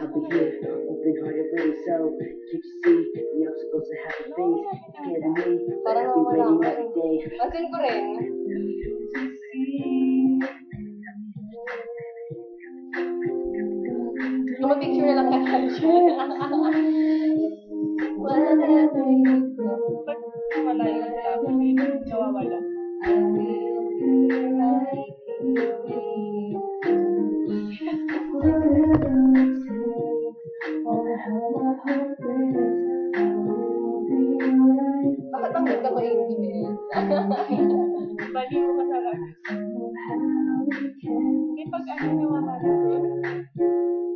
I'll be here, open hearted, ready. So can't you see the obstacles that have to face? Scared of me, but I'll be waiting every day. Pansin ko rin. Picture na lang kaya siya. Wherever you go. Ba't wala yung laban dito? Nawawala. I will be right here. Whatever it takes, or how my heart breaks, I will be right here. Bakit ang ganda ko, Angel? Baliw ka talaga. Hindi pag ano nawawala.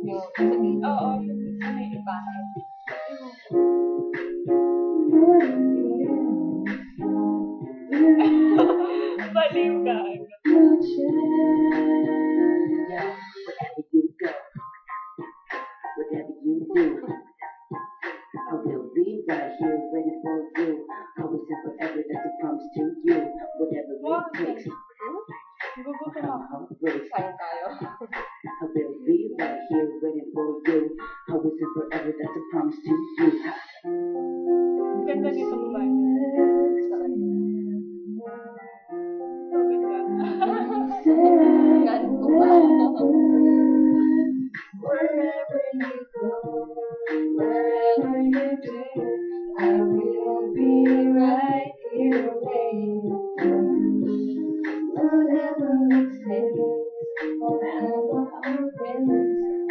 Yung sabihin. Oo, yung isa na yung bahay. Baliw ka. Yeah, wherever you go, whatever you do, I will be right here waiting for you. Always and forever, that's a promise to you. Whatever it takes, Gugutom how ako. my heart breaks. Kain tayo. I will be right here waiting for you. Always and forever, that's a promise to you. Ganda nito babae. So ganda. Galing ko ba? Wherever you go, wherever you do, I will be right here waiting. Whatever it takes, or how the heart breaks,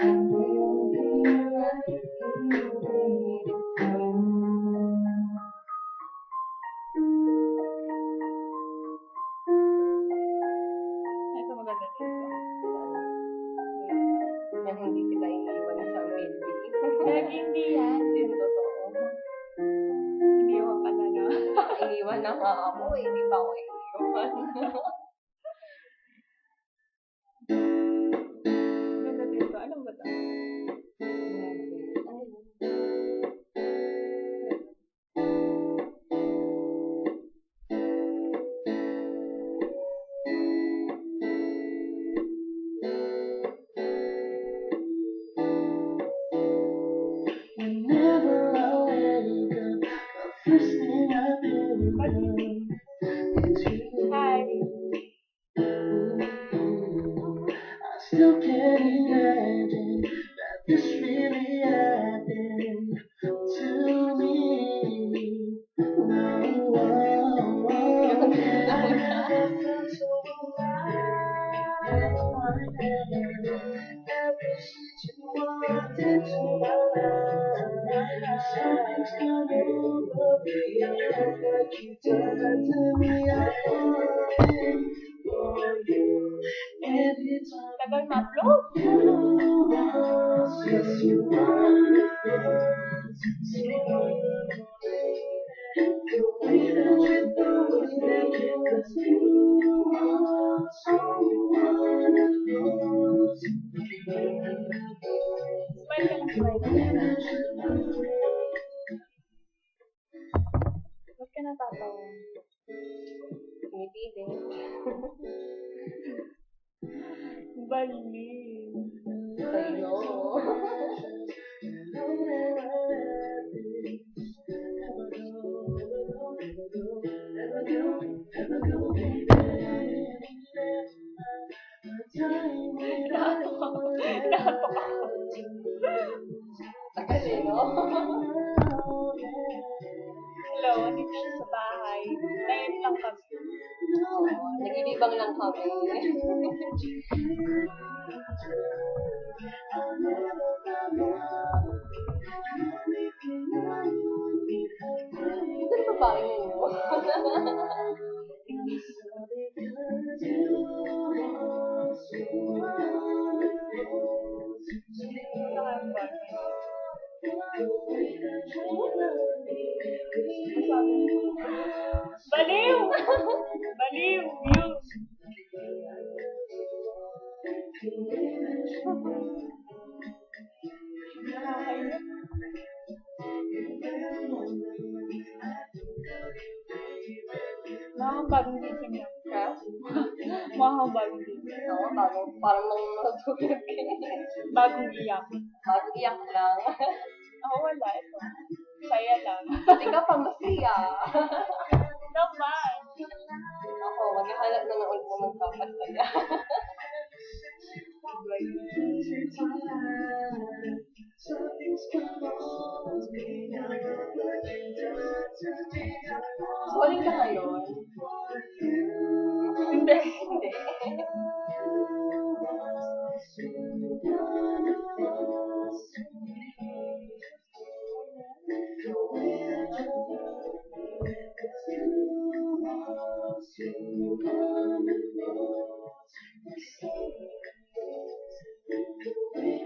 I will be right here waiting. Ito maganda dito. Yung hindi kita iniiwan sa midweek. Lagi hindi yan. Hindi totoo. Hindi ako pala na. Iniwan na nga ako, hindi pa ako iniwan. Ganda dito. Ano ba ito? Whenever I wake up, the first thing I think is you. Hi. I still can't imagine that this really happened to me. No, every shit you walked into my life, something's come over me. What you done to me, I fall for you. Anytime Tagal ma-upload. yes, you want the way that you do it, 'cause you are someone else. Smile ka lang, smile. Ba't ka natatawa? Pinipilit. Baliw. Sa'yo. Nakatok ako. Tagal eh, no? Hello, andito siya sa bahay. Ngayon lang kami. Nag-ibibang lang kami. Ito na babae mo. Baliw! Baliw! Yun! Nakakaiyak. Mahang bagong gising lang. Ha? Mahang bagong gising. Oo, parang nang natulog eh. Bagong iyak. Iyak lang. Ako wala ito. Saya lang. Ikaw pa masaya. Naman. Ako, maghahanap naman ulit na magpapasaya. Calling ka ngayon? Hindi. Hindi.